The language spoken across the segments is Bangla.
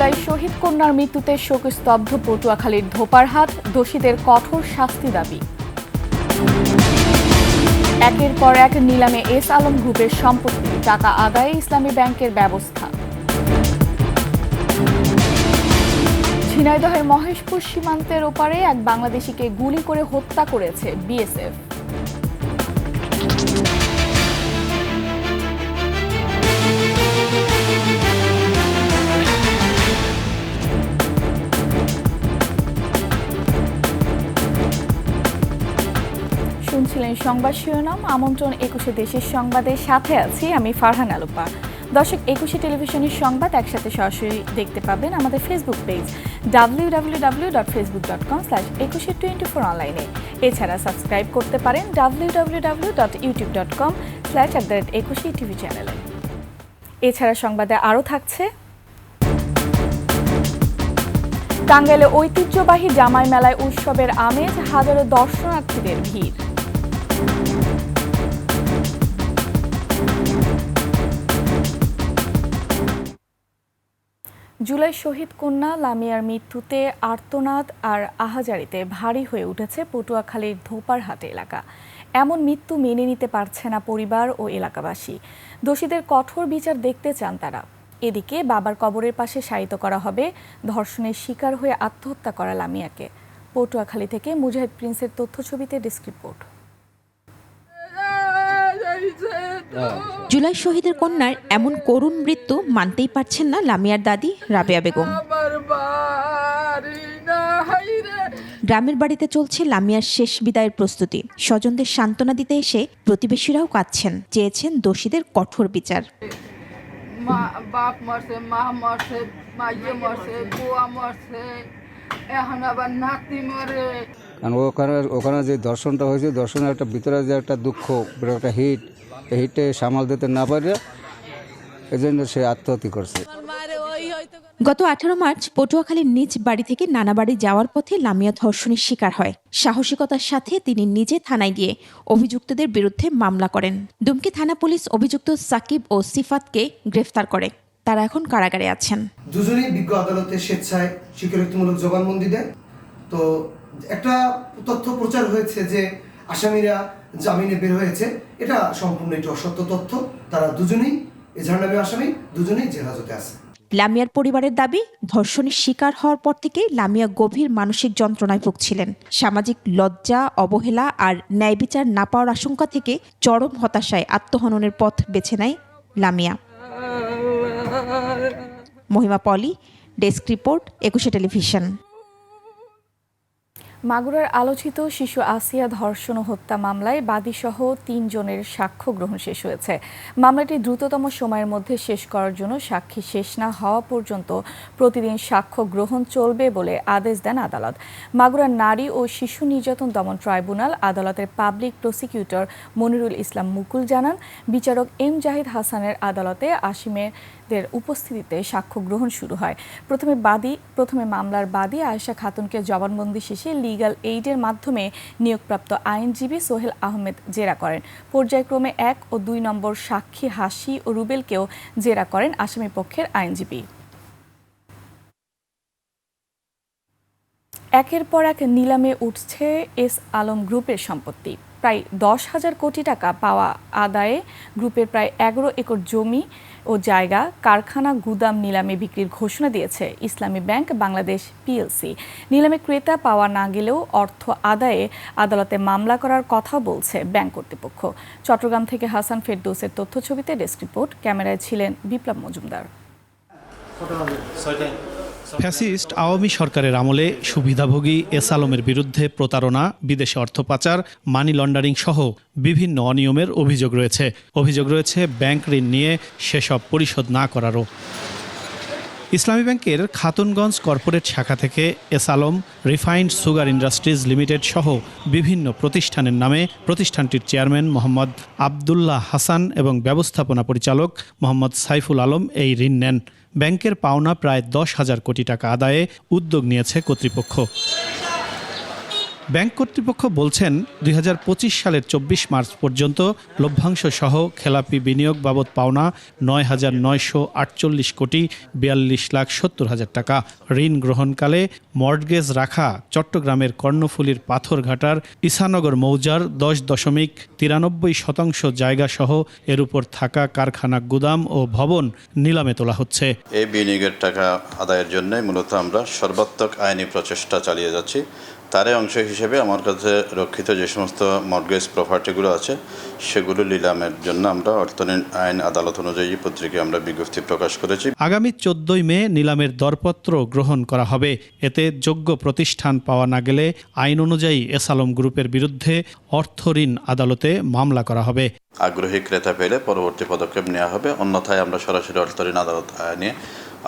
জুলাই শহীদ কন্যার মৃত্যুতে শোকস্তব্ধ পটুয়াখালীর ধোপারহাট, দোষীদের কঠোর শাস্তি দাবি। একের পর এক নিলামে এস আলম গ্রুপের সম্পত্তি, টাকা আদায়ে ইসলামী ব্যাংকের ব্যবস্থা। ঝিনাইদহের মহেশপুর সীমান্তের ওপারে এক বাংলাদেশিকে গুলি করে হত্যা করেছে বিএসএফ। শুনছিলেন সংবাদ শিরোনাম। আমন্ত্রণ ২১ দেশের সংবাদের সাথে আছি আমি ফারহান আলুপা। দর্শক, ২১ টেলিভিশনের সংবাদ একসাথে সরাসরি দেখতে পাবেন আমাদের ফেসবুক পেজ www.facebook.com/2124 অনলাইনে। এছাড়া সাবস্ক্রাইব করতে পারেন www.youtube.com/21TV চ্যানেলে। এছাড়া সংবাদে আরও থাকছে, টাঙ্গাইলে ঐতিহ্যবাহী জামাই মেলায় উৎসবের আমেজ, হাজারো দর্শনার্থীদের ভিড়। জুলাই শহীদ কন্যা লামিয়ার মৃত্যুতে আর্তনাদ আর আহাজারিতে ভারী হয়ে উঠেছে পটুয়াখালীর ধোপারহাট এলাকা। এমন মৃত্যু মেনে নিতে পারছে না পরিবার ও এলাকাবাসী। দোষীদের কঠোর বিচার দেখতে চান তারা। এদিকে বাবার কবরের পাশে শায়িত করা হবে ধর্ষণের শিকার হয়ে আত্মহত্যা করা লামিয়াকে। পটুয়াখালী থেকে মুজাহিদ প্রিন্সের তথ্যছবিতে ডেস্ক রিপোর্ট। জুলাই শহীদের কন্যার এমন করুণ মৃত্যু মানতেই পারছেন না লামিয়ার দাদি রাবেয়া বেগম। গ্রামের বাড়িতে চলছে লামিয়ার শেষ বিদায়ের প্রস্তুতি। স্বজনদের সান্ত্বনা দিতে এসে প্রতিবেশীরাও কাঁদছেন, চেয়েছেন দোষীদের কঠোর বিচার। বাপ মরছে, মা মরছে, মাইয়ে মরছে, বুয়া মরছে, এখন আবার নাতি মরে। কারণ ওখানে যে দর্শনটা হয়েছে, দর্শনের একটা ভিতরে যে একটা দুঃখ, একটা হিট, এই হিটে সামাল দিতে না পারে এই জন্য সে আত্মহত্যা করছে। গত 18 মার্চ পটুয়াখালীর নিজ বাড়ি থেকে নানা বাড়ি যাওয়ার পথে লামিয়া ধর্ষণের শিকার হয়। সাহসিকতার সাথে তিনি নিজে থানায় গিয়ে অভিযুক্তদের বিরুদ্ধে মামলা করেন। দুমকি থানা পুলিশ অভিযুক্ত সাকিব ও সিফাতকে গ্রেফতার করে। তারা এখন কারাগারে আছেন। দুজনেই বিজ্ঞ আদালতে স্বেচ্ছায় স্বীকারোক্তিমূলক জবানবন্দি দেয়। তো একটা তথ্য প্রচার হয়েছে যে আসামিরা জামিনে বের হয়েছে, এটা সম্পূর্ণ একটি অসত্য তথ্য। তারা দুজনেই এজাহারনামী আসামি, দুজনেই জেলহাজতে আছে। লামিয়ার পরিবারের দাবি, ধর্ষণের শিকার হওয়ার পর থেকে লামিয়া গভীর মানসিক যন্ত্রণায় ভুগছিলেন। সামাজিক লজ্জা, অবহেলা আর ন্যায় বিচার না পাওয়ার আশঙ্কা থেকে চরম হতাশায় আত্মহননের পথ বেছে নেয় লামিয়া। মহিমা পলি, ডেস্ক রিপোর্ট, ২১ টেলিভিশন। মাগুরার আলোচিত শিশু আসিয়া ধর্ষণ ও হত্যা মামলায় বাদীসহ ৩ জনের সাক্ষ্য গ্রহণ শেষ হয়েছে। মামলাটি দ্রুততম সময়ের মধ্যে শেষ করার জন্য সাক্ষী শেষ না হওয়া পর্যন্ত প্রতিদিন সাক্ষ্য গ্রহণ চলবে বলে আদেশ দেন আদালত। মাগুরার নারী ও শিশু নির্যাতন দমন ট্রাইব্যুনাল আদালতের পাবলিক প্রসিকিউটর মনিরুল ইসলাম মুকুল জানান, বিচারক এম জাহিদ হাসানের আদালতে আসামিদের উপস্থিতিতে সাক্ষ্য গ্রহণ শুরু হয়। প্রথমে মামলার বাদী আয়েশা খাতুনকে জবানবন্দি শেষে লিগ্যাল এইডের মাধ্যমে নিয়োগপ্রাপ্ত আইনজীবী সোহেল আহমেদ জেরা করেন। পর্যায়ক্রমে ১ ও ২ নম্বর সাক্ষী হাসি ও রুবেলকেও জেরা করেন আসামি পক্ষের আইনজীবী। একের পর এক নিলামে উঠছে এস আলম গ্রুপের সম্পত্তি। প্রায় ১০,০০০ কোটি টাকা পাওয়া আদায়ে গ্রুপের প্রায় ১১ একর জমি ও জায়গা, কারখানা, গুদাম নিলামে বিক্রির ঘোষণা দিয়েছে ইসলামী ব্যাংক বাংলাদেশ পিএলসি। নিলামে ক্রেতা পাওয়া না গেলেও অর্থ আদায়ে আদালতে মামলা করার কথা বলছে ব্যাংক কর্তৃপক্ষ। চট্টগ্রাম থেকে হাসান ফেরদৌসের তথ্যছবিতে ডেস্ক রিপোর্ট। ক্যামেরায় ছিলেন বিপ্লব মজুমদার। ফ্যাসিস্ট আওয়ামী সরকারের আমলে সুবিধাভোগী এস আলমের বিরুদ্ধে প্রতারণা, বিদেশে অর্থ পাচার, মানি লন্ডারিং সহ বিভিন্ন অনিয়মের অভিযোগ রয়েছে ব্যাংক ঋণ নিয়ে সেসব পরিশোধ না করারও। ইসলামী ব্যাংকের খাতুনগঞ্জ কর্পোরেট শাখা থেকে S Alam refined sugar industries limited সহ বিভিন্ন প্রতিষ্ঠানের নামে প্রতিষ্ঠানটির চেয়ারম্যান মোহাম্মদ আবদুল্লাহ হাসান এবং ব্যবস্থাপনা পরিচালক মোহাম্মদ সাইফুল আলম এই ঋণ নেন। ব্যাংকের পাওনা প্রায় ১০,০০০ কোটি টাকা আদায়ে উদ্যোগ নিয়েছে কর্তৃপক্ষ। ব্যাংক কর্তৃপক্ষ বলছেন 2025 সালের 24 মার্চ পর্যন্ত লভ্যাংশ সহ খেলাপি বিনিয়োগ বাবদ পাওনা 9,948 কোটি 42,70,000 টাকা। ঋণ গ্রহণকালে মর্টগেজ রাখা চট্টগ্রামের কর্ণফুলীর পাথরঘাটার ঈসানগর মৌজার 10.93% জায়গা সহ এর উপর থাকা কারখানা, গুদাম ও ভবন নিলামে তোলা হচ্ছে। এই বিনিয়োগের টাকা আদায়ের জন্য মূলত আমরা সর্বাত্মক আইনি প্রচেষ্টা চালিয়ে যাচ্ছি। তারই অংশ হিসেবে আমার কাছে রক্ষিত যে সমস্ত মর্টগেজ প্রপার্টিগুলো আছে সেগুলো নিলামের জন্য আমরা অর্থনীতি আইন আদালত অনুযায়ী পত্রিকায় আমরা বিজ্ঞপ্তি প্রকাশ করেছি। আগামী 14 মে নিলামের দরপত্র গ্রহণ করা হবে। এতে যোগ্য প্রতিষ্ঠান পাওয়া না গেলে আইন অনুযায়ী এসালম গ্রুপের বিরুদ্ধে অর্থঋণ আদালতে মামলা করা হবে। আগ্রহী ক্রেতা পেলে পরবর্তী পদক্ষেপ নেওয়া হবে, অন্যথায় আমরা সরাসরি অর্থঋণ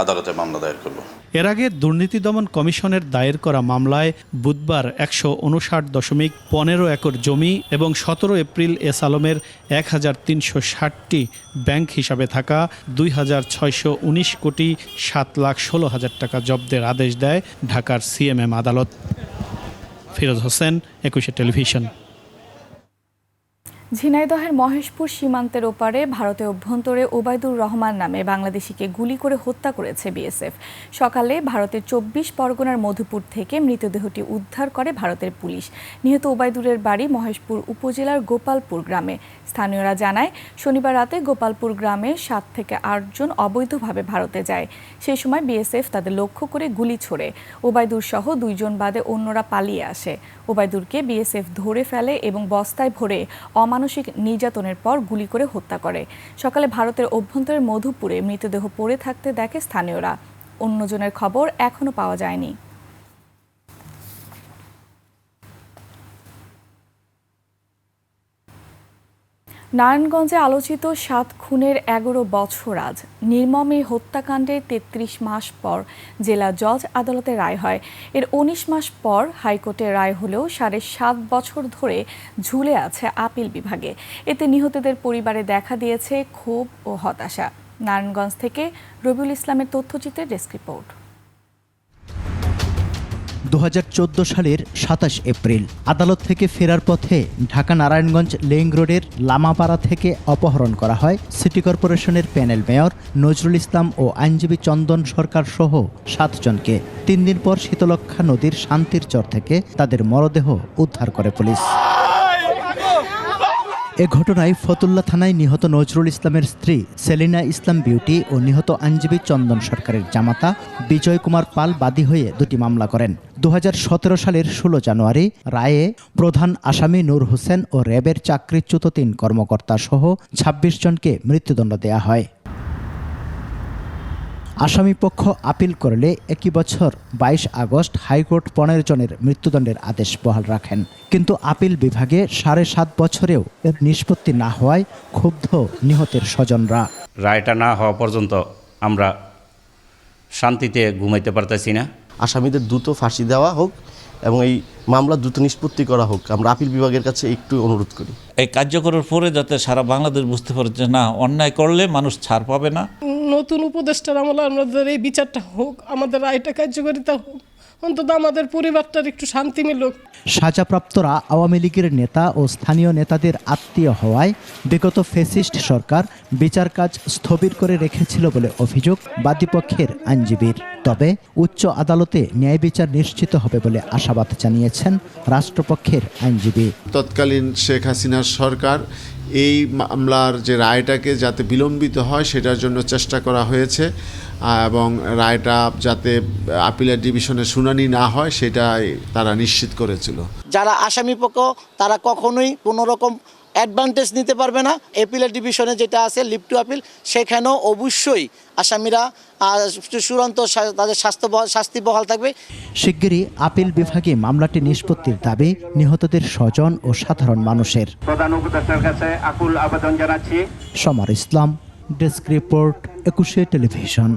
আদালতে মামলা দায়ের করব। এর আগে দুর্নীতি দমন কমিশনের দায়ের করা মামলায় বুধবার 159.15 একর জমি এবং 17 এপ্রিল এসালমের 1,360টি ব্যাংক হিসাবে থাকা 2,619 কোটি 7,16,000 টাকা জব্দের আদেশ দেয় ঢাকার সিএমএম আদালত। ফিরোজ হোসেন, 21 টেলিভিশন। ঝিনাইদহের মহেশপুর সীমান্তের ওপারে ভারতের অভ্যন্তরে ওবায়দুর রহমান নামে বাংলাদেশিকে গুলি করে হত্যা করেছে বিএসএফ। সকালে ভারতের 24 পরগনার মধুপুর থেকে মৃতদেহটি উদ্ধার করে ভারতের পুলিশ। নিহত ওবায়দুরের বাড়ি মহেশপুর উপজেলার গোপালপুর গ্রামে। স্থানীয়রা জানায়, শনিবার রাতে গোপালপুর গ্রামে 7 থেকে 8 জন অবৈধভাবে ভারতে যায়। সেই সময় বিএসএফ তাদের লক্ষ্য করে গুলি ছোড়ে। ওবায়দুর সহ 2 জন বাদে অন্যরা পালিয়ে আসে। ওবায়দুরকে বিএসএফ ধরে ফেলে এবং বস্তায় ভরে অমানসিক নির্যাতনের পর গুলি করে হত্যা করে। সকালে ভারতের অভ্যন্তরের মধুপুরে মৃতদেহ পড়ে থাকতে দেখে স্থানীয়রা। অন্যজনের খবর এখনো পাওয়া যায়নি। নারায়ণগঞ্জে আলোচিত 7 খুনের 11 বছর আজ। নির্মম এই হত্যাকাণ্ডের 33 মাস পর জেলা জজ আদালতে রায় হয়। এর 19 মাস পর হাইকোর্টের রায় হলেও 7.5 বছর ধরে ঝুলে আছে আপিল বিভাগে। এতে নিহতদের পরিবারে দেখা দিয়েছে ক্ষোভ ও হতাশা। নারায়ণগঞ্জ থেকে রবিউল ইসলামের তথ্যচিত্রের ডেস্ক রিপোর্ট। 2014 সালের 27 এপ্রিল আদালত থেকে ফেরার পথে ঢাকা নারায়ণগঞ্জ লিংক রোডের লামাপাড়া থেকে অপহরণ করা হয় সিটি কর্পোরেশনের প্যানেল মেয়র নজরুল ইসলাম ও আইনজীবী চন্দন সরকার সহ 7 জনকে। 3 দিন পর শীতলক্ষ্যা নদীর শান্তির চর থেকে তাদের মরদেহ উদ্ধার করে পুলিশ। এ ঘটনায় ফতুল্লা থানায় নিহত নজরুল ইসলামের স্ত্রী সেলিনা ইসলাম বিউটি ও নিহত আইনজীবী চন্দন সরকারের জামাতা বিজয় কুমার পাল বাদী হয়ে 2টি মামলা করেন। 2017 সালের 16 জানুয়ারি রায়ে প্রধান আসামি নূর হোসেন ও র্যাবের চাকরিচ্যুত 3 কর্মকর্তা সহ 26 জনকে মৃত্যুদণ্ড দেয়া হয়। আসামিপক্ষ আপিল করলে একই বছর 22 আগস্ট হাইকোর্ট 15 জনের মৃত্যুদণ্ডের আদেশ বহাল রাখেন। কিন্তু আপিল বিভাগে 7.5 বছরেও এর নিষ্পত্তি না হওয়ায় ক্ষুব্ধ নিহতের স্বজনরা। রায়টা না হওয়া পর্যন্ত আমরা শান্তিতে ঘুমাইতে পারতেছি না। আসামিদের দ্রুত ফাঁসি দেওয়া হোক এবং এই মামলা দ্রুত নিষ্পত্তি করা হোক, আমরা আপিল বিভাগের কাছে একটু অনুরোধ করি। এই কার্যকরের পরে যাতে সারা বাংলাদেশ বুঝতে পারে যে না, অন্যায় করলে মানুষ ছাড় পাবে না। নতুন উপদেষ্টার আমলে আমাদের এই বিচারটা হোক, আমাদের রায়টা কার্যকারিতা হোক, অন্তত আমাদের পরিবারটার একটু শান্তি মিলুক। সাজাপ্রাপ্তরা আওয়ামী লীগের নেতা ও স্থানীয় নেতাদের আত্মীয় হওয়ায় বিগত ফ্যাসিস্ট সরকার বিচার কাজ স্থবির করে রেখেছিল বলে অভিযোগ বাদীপক্ষের আইনজীবীর। তবে উচ্চ আদালতে ন্যায় বিচার নিশ্চিত হবে বলে আশাবাদ জানিয়েছেন রাষ্ট্রপক্ষের আইনজীবী। তৎকালীন শেখ হাসিনার সরকার এই মামলার যে রায়টাকে যাতে বিলম্বিত হয় সেটার জন্য চেষ্টা করা হয়েছে এবং রায়টা যাতে আপিলের ডিভিশনে শুনানি না হয় সেটাই তারা নিশ্চিত করেছিল। যারা আসামিপক্ষ তারা কখনোই কোনো রকম অ্যাডভান্টেজ নিতে পারবে না। অ্যাপিলের ডিভিশনে যেটা আছে লিভ টু আপিল, সেখানেও অবশ্যই আসামিরা চূড়ান্ত তাদের শাস্তি বহাল থাকবে। শিগগিরই আপিল বিভাগে মামলাটি নিষ্পত্তির দাবি নিহতদের স্বজন ও সাধারণ মানুষের। প্রধান উপদেষ্টার কাছে আকুল আবেদন জানাচ্ছি। সমার ইসলাম, ডেস্ক রিপোর্ট, 21 টেলিভিশন।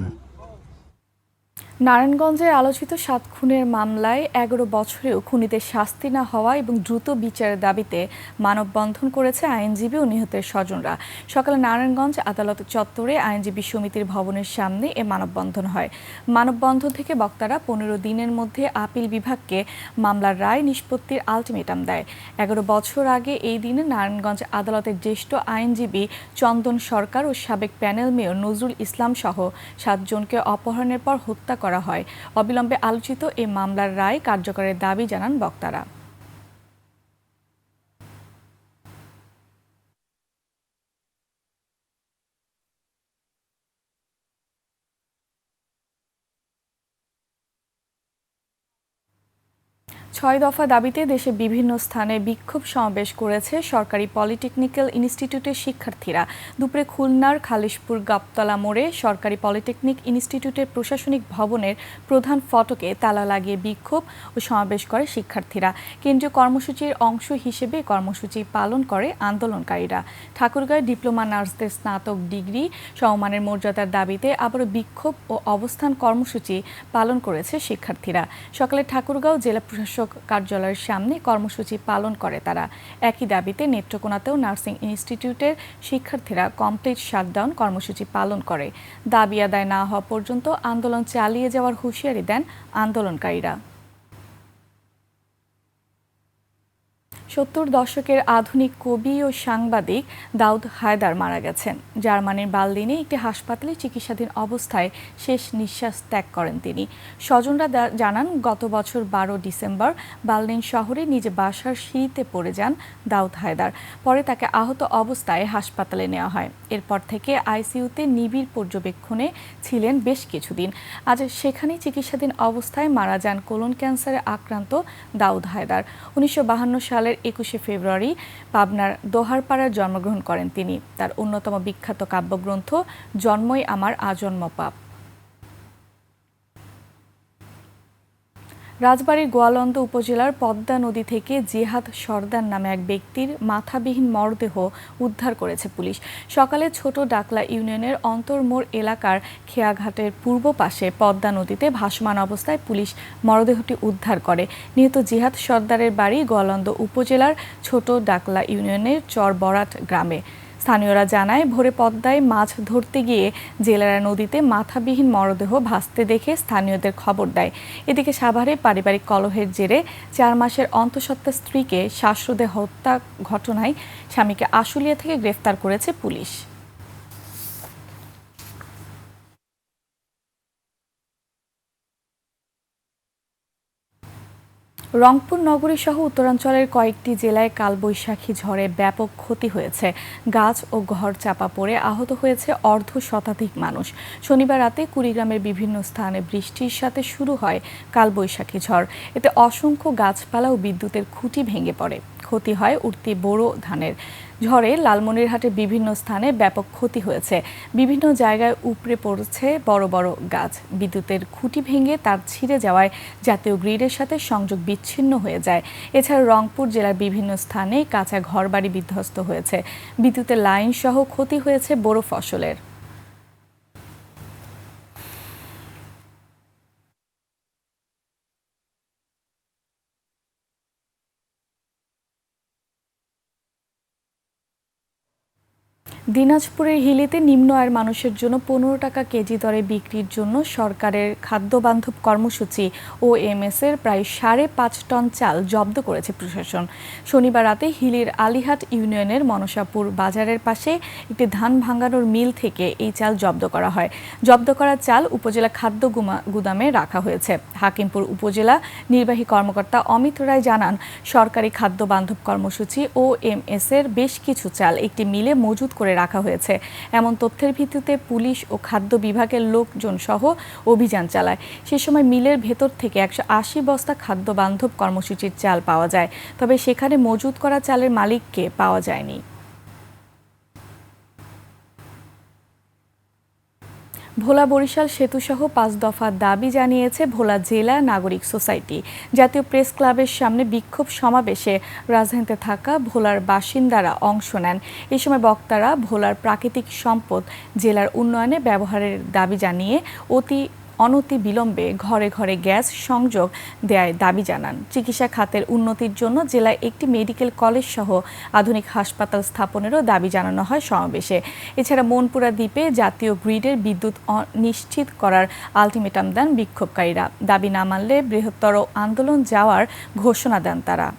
নারায়ণগঞ্জের আলোচিত ৭ খুনের মামলায় ১১ বছরেও খুনিদের শাস্তি না হওয়া এবং দ্রুত বিচারের দাবিতে মানববন্ধন করেছে আইনজীবী ও নিহতের স্বজনরা। সকালে নারায়ণগঞ্জ আদালত চত্বরে আইনজীবী সমিতির ভবনের সামনে এ মানববন্ধন হয়। মানববন্ধন থেকে বক্তারা ১৫ দিনের মধ্যে আপিল বিভাগকে মামলার রায় নিষ্পত্তির আলটিমেটাম দেয়। ১১ বছর আগে এই দিনে নারায়ণগঞ্জ আদালতের জ্যেষ্ঠ আইনজীবী চন্দন সরকার ও সাবেক প্যানেল মেয়র নজরুল ইসলাম সহ ৭ জনকে অপহরণের পর হত্যা করা হয়। অবিলম্বে আলোচিত এই মামলার রায় কার্যকরের দাবি জানান বক্তারা। ছয় দফা দাবিতে দেশে বিভিন্ন স্থানে বিক্ষোভ সমাবেশ করেছে সরকারি পলিটেকনিক্যাল ইনস্টিটিউটের শিক্ষার্থীরা। দুপুরে খুলনার খালিশপুর গাবতলা মোড়ে সরকারি পলিটেকনিক ইনস্টিটিউটের প্রশাসনিক ভবনের প্রধান ফটকে তালা লাগিয়ে বিক্ষোভ ও সমাবেশ করে শিক্ষার্থীরা। কেন্দ্রীয় কর্মসূচির অংশ হিসেবে কর্মসূচি পালন করে আন্দোলনকারীরা। ঠাকুরগাঁও ডিপ্লোমা নার্সদের স্নাতক ডিগ্রি সমমানের মর্যাদার দাবিতে আবারও বিক্ষোভ ও অবস্থান কর্মসূচি পালন করেছে শিক্ষার্থীরা। সকালে ঠাকুরগাঁও জেলা প্রশাসক কার্যালয়ের সামনে কর্মসূচি পালন করে তারা। একই দাবিতে নেত্রকোনাতেও নার্সিং ইনস্টিটিউটের শিক্ষার্থীরা কমপ্লিট শাটডাউন কর্মসূচি পালন করে। দাবি আদায় না হওয়া পর্যন্ত আন্দোলন চালিয়ে যাওয়ার হুঁশিয়ারি দেন আন্দোলনকারীরা। ৭০ দশকের আধুনিক কবি ও সাংবাদিক দাউদ হায়দার মারা গেছেন। জার্মানির বার্লিনে একটি হাসপাতালে চিকিৎসাধীন অবস্থায় শেষ নিঃশ্বাস ত্যাগ করেন তিনি। স্বজনরা জানান, গত বছর ১২ ডিসেম্বর বার্লিন শহরে নিজ বাসার সিঁড়িতে পড়ে যান দাউদ হায়দার। পরে তাকে আহত অবস্থায় হাসপাতালে নেওয়া হয়। এরপর থেকে আইসিইউতে নিবিড় পর্যবেক্ষণে ছিলেন বেশ কিছুদিন। আজ সেখানেই চিকিৎসাধীন অবস্থায় মারা যান কোলন ক্যান্সারে আক্রান্ত দাউদ হায়দার। ১৯৫২ সালের ২১শে ফেব্রুয়ারি পাবনার দোহারপাড়ায় জন্মগ্রহণ করেন তিনি। তার অন্যতম বিখ্যাত কাব্যগ্রন্থ জন্মই আমার আজন্ম পাপ। রাজবাড়ীর গোয়ালন্দ উপজেলার পদ্মা নদী থেকে জিহাদ সর্দার নামে এক ব্যক্তির মাথাবিহীন মরদেহ উদ্ধার করেছে পুলিশ। সকালে ছোট ডাকলা ইউনিয়নের অন্তরমোড় এলাকার খেয়াঘাটের পূর্ব পাশে পদ্মা নদীতে ভাসমান অবস্থায় পুলিশ মরদেহটি উদ্ধার করে। নিহত জিহাদ সর্দারের বাড়ি গোয়ালন্দ উপজেলার ছোট ডাকলা ইউনিয়নের চরবরাট গ্রামে। স্থানীয়রা জানায়, ভোরে পদ্মায় মাছ ধরতে গিয়ে জেলেরা নদীতে মাথাবিহীন মরদেহ ভাসতে দেখে স্থানীয়দের খবর দেয়। এদিকে সাভারে পারিবারিক কলহের জেরে ৪ মাসের অন্তঃসত্ত্বা স্ত্রীকে শ্বাসরোধে হত্যা ঘটনায় স্বামীকে আশুলিয়া থেকে গ্রেফতার করেছে পুলিশ। রংপুর নগরী সহ উত্তরাঞ্চলের কয়েকটি জেলায় কালবৈশাখী ঝড়ে ব্যাপক ক্ষতি হয়েছে। গাছ ও ঘর চাপা পড়ে আহত হয়েছে অর্ধশতাধিক মানুষ। শনিবার রাতে কুড়িগ্রামের বিভিন্ন স্থানে বৃষ্টির সাথে শুরু হয় কালবৈশাখী ঝড়। এতে অসংখ্য গাছপালা ও বিদ্যুতের খুঁটি ভেঙে পড়ে। ক্ষতি হয় উঠতি বোরো ধানের। ঝড়ে লালমনিরহাটের বিভিন্ন স্থানে ব্যাপক ক্ষতি হয়েছে। বিভিন্ন জায়গায় উপড়ে পড়ছে বড় বড় গাছ। বিদ্যুতের খুঁটি ভেঙে তার ছিঁড়ে যাওয়ায় জাতীয় গ্রিডের সাথে সংযোগ বিচ্ছিন্ন হয়ে যায়। এছাড়া রংপুর জেলার বিভিন্ন স্থানে কাঁচা ঘরবাড়ি বিধ্বস্ত হয়েছে। বিদ্যুতের লাইন সহ ক্ষতি হয়েছে বোরো ফসলের। দিনাজপুরের হিলিতে নিম্ন আয়ের মানুষের জন্য ১৫ টাকা কেজি দরে বিক্রির জন্য সরকারের খাদ্য বান্ধব কর্মসূচি OMS এর প্রায় ৫.৫ টন চাল জব্দ করেছে প্রশাসন। শনিবার রাতে হিলির আলিহাট ইউনিয়নের মনসাপুর বাজারের পাশে একটি ধান ভাঙানোর মিল থেকে এই চাল জব্দ করা হয়। জব্দ করা চাল উপজেলা খাদ্য গুদামে রাখা হয়েছে। হাকিমপুর উপজেলা নির্বাহী কর্মকর্তা অমিত রায় জানান, সরকারি খাদ্য বান্ধব কর্মসূচি OMS এর বেশ কিছু চাল একটি মিলে মজুত করে রাখা হয়েছে। এমন তথ্যের ভিত্তিতে পুলিশ ও খাদ্য বিভাগের লোকজন সহ অভিযান চালায়। সে সময় মিলের ভেতর থেকে ১৮০ বস্তা খাদ্য বান্ধব কর্মসূচির চাল পাওয়া যায়। তবে সেখানে মজুত করা চালের মালিককে পাওয়া যায়নি। ভোলা বরিশাল সেতুসহ ৫ দফা দাবি জানিয়েছে ভোলা জেলা নাগরিক সোসাইটি। জাতীয় প্রেস ক্লাবের সামনে বিক্ষোভ সমাবেশে রাজধানীতে থাকা ভোলার বাসিন্দারা অংশ নেন। এই সময় বক্তারা ভোলার প্রাকৃতিক সম্পদ জেলার উন্নয়নে ব্যবহারের দাবি জানিয়ে অতি অনতি বিলম্বে ঘরে ঘরে গ্যাস সংযোগ দেওয়ার দাবি জানান। চিকিৎসা খাতের উন্নতির জন্য জেলায় একটি মেডিকেল কলেজ সহ আধুনিক হাসপাতাল স্থাপনেরও দাবি জানানো হয় সমাবেশে। এছাড়া মনপুরা দ্বীপে জাতীয় গ্রিডের বিদ্যুৎ নিশ্চিত করার আলটিমেটাম দেন বিক্ষোভকারীরা। দাবি না মানলে বৃহত্তর আন্দোলন যাওয়ার ঘোষণা দেন তারা।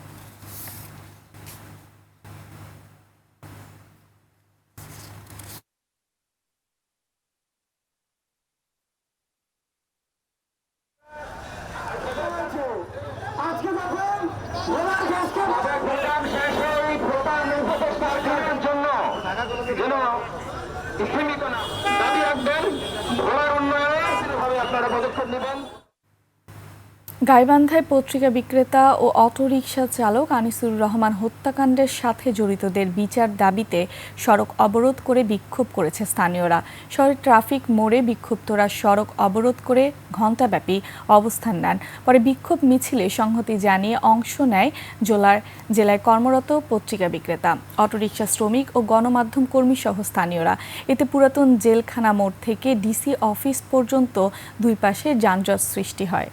গাইবান্ধায় পত্রিকা বিক্রেতা ও অটোরিকশা চালক আনিসুর রহমান হত্যাকাণ্ডের সাথে জড়িতদের বিচার দাবিতে সড়ক অবরোধ করে বিক্ষোভ করেছে স্থানীয়রা। শহরের ট্রাফিক মোড়ে বিক্ষুব্ধরা সড়ক অবরোধ করে ঘণ্টাব্যাপী অবস্থান নেন। পরে বিক্ষোভ মিছিলে সংহতি জানিয়ে অংশ নেয় জেলায় কর্মরত পত্রিকা বিক্রেতা, অটোরিকশা শ্রমিক ও গণমাধ্যম কর্মী সহ স্থানীয়রা। এতে পুরাতন জেলখানা মোড় থেকে ডিসি অফিস পর্যন্ত দুই পাশে যানজট সৃষ্টি হয়।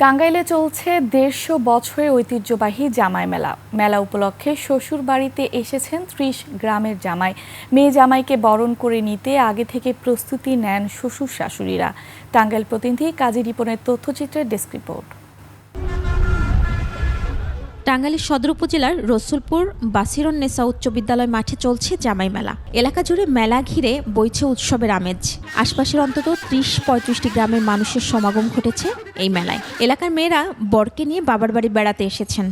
টাঙ্গাইলে চলছে 150 বছরের ঐতিহ্যবাহী জামাই মেলা। মেলা উপলক্ষে শ্বশুর বাড়িতে এসেছেন 30 গ্রামের জামাই। মেয়ে জামাইকে বরণ করে নিতে আগে থেকে প্রস্তুতি নেন শ্বশুর শাশুড়িরা। টাঙ্গাইল প্রতিনিধি কাজী রিপনের তথ্যচিত্রের ডেস্ক রিপোর্ট। টাঙ্গাইলের সদর উপজেলার রসুলপুর বাসিরুন্নেসা উচ্চ বিদ্যালয় মাঠে চলছে জামাই মেলা। এলাকা জুড়ে মেলা ঘিরে বইছে উৎসবের আমেজ। আশপাশের অন্তত 30-35টি গ্রামের মানুষের সমাগম ঘটেছে এই মেলায়। এলাকার মেয়েরা বরকে নিয়ে বাবার বাড়ি বেড়াতে এসেছেন।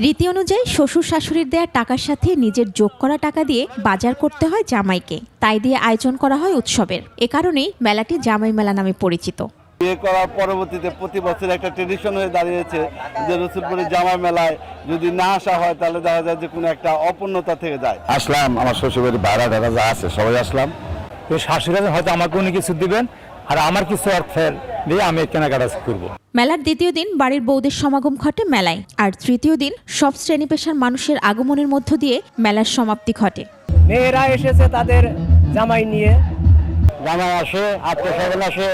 রীতি অনুযায়ী শ্বশুর শাশুড়ির দেয়া টাকার সাথে নিজের যোগ করা টাকা দিয়ে বাজার করতে হয় জামাইকে। তাই দিয়ে আয়োজন করা হয় উৎসবের। এ কারণেই মেলাটি জামাই মেলা নামে পরিচিত। বিয়ে করার পরবর্তীতে প্রতি বছর একটা ট্রেডিশন হয়ে দাঁড়িয়েছে যে রসুলপুরের জামাই মেলায় যদি না আসা হয় তাহলে দেখা যায় যে কোনো একটা অপূর্ণতা থেকে যায়। আসলাম, আমার শ্বশুরবাড়ি ভাড়া টাকা যা আছে সবাই আসলাম। তো শাশুড়ি হয়তো আমাকে উনি কিছু দিবেন আর আমার কিছু অর্থের দিয়ে আমি কেনাকাটা করবো। মেলার দ্বিতীয় দিন বাড়ির বউদের সমাগম ঘটে মেলায়, আর তৃতীয় দিন সব শ্রেণী পেশার মানুষের আগমনের মধ্য দিয়ে মেলার সমাপ্তি ঘটে। মেয়েরা এসেছে তাদের জামাই নিয়ে, জামাই আসে, আত্মীয় আসে,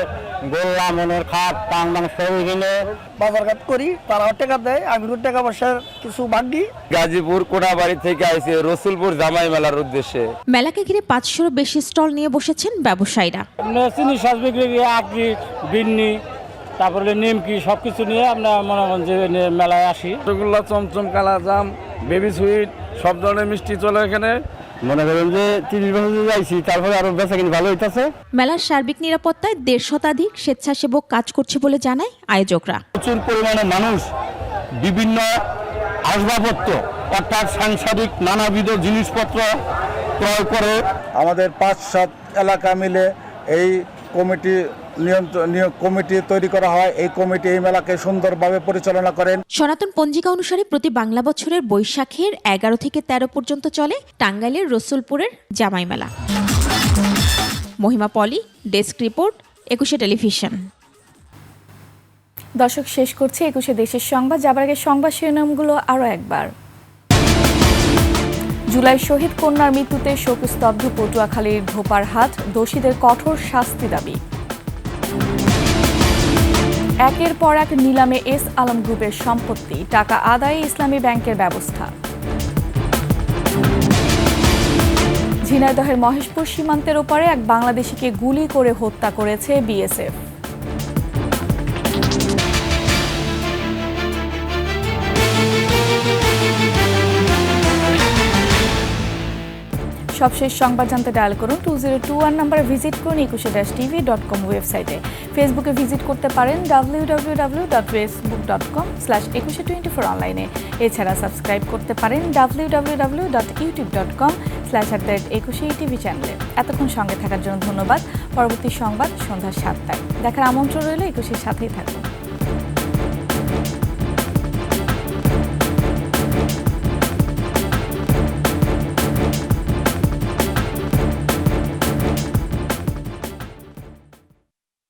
গোল্লা মনের খাট টান মাংস কিনে বাজারঘাট করি, তারাও টাকা দেয়, আমিও টাকা পয়সার কিছু ভাগ দিই। গাজীপুর কোনাবাড়ি থেকে আইছে রসুলপুর জামাই মেলার উদ্দেশ্যে। মেলাকে ঘিরে 500-র বেশি স্টল নিয়ে বসেছেন ব্যবসায়ীরা। চিনি শ্বাস বিক্রি, আখরি, বিন্নি, তারপরে নিমকি সবকিছু নিয়ে আমরা মনে মন যে মেলায় আসি। রসগোল্লা, চমচম, কালাজাম, বেবি সুইট সব ধরনের মিষ্টি চলে এখানে। মনে করেন যে 30 বছর যাইছি, তারপরে আরো বেচা কিনি ভালো হইতাছে। মেলার সার্বিক নিরাপত্তায় 150 শতাধিক স্বেচ্ছাসেবক কাজ করছে বলে জানায় আয়োজকরা। প্রচুর পরিমাণে মানুষ বিভিন্ন আসবাবপত্র অর্থাৎ সাংসারিক নানাবিধ জিনিসপত্র ক্রয় করে। আমাদের 5-7 এলাকা মিলে এই কমিটি তৈরি করা হয়। এই কমিটি এই মেলাকে সুন্দরভাবে পরিচালনা করেন। সনাতন পঞ্জিকা অনুসারে প্রতি বাংলা বছরের বৈশাখের 11 থেকে 13 পর্যন্ত চলে টাঙ্গাইলের রসুলপুরের জামাই মেলা। মহিমা পলি, ডেস্ক রিপোর্ট, 21 টেলিভিশন। দর্শক, শেষ করছে 21 দেশের সংবাদ। যাবার আগে সংবাদ শিরোনামগুলো আরও একবার। জুলাই শহীদ কন্যার মৃত্যুতে শোকস্তব্ধ পটুয়াখালীর ধোপারহাট, দোষীদের কঠোর শাস্তি দাবি। একের পর এক নিলামে এস আলম গ্রুপের সম্পত্তি, টাকা আদায়ে ইসলামী ব্যাংকের ব্যবস্থা। ঝিনাইদহের মহেশপুর সীমান্তের ওপারে এক বাংলাদেশিকে গুলি করে হত্যা করেছে বিএসএফ। সবশেষ সংবাদ জানতে ডায়াল করুন 2021 নম্বরে ভিজিট করুন 21-tv.com ওয়েবসাইটে। ফেসবুকে ভিজিট করতে পারেন www.facebook.com/2124 অনলাইনে। এছাড়া সাবস্ক্রাইব করতে পারেন www.youtube.com/@21tv চ্যানেলে। এতক্ষণ সঙ্গে থাকার জন্য ধন্যবাদ। পরবর্তী সংবাদ সন্ধ্যা 7টায় দেখার আমন্ত্রণ রইল। 21-এর সাথেই থাকুন।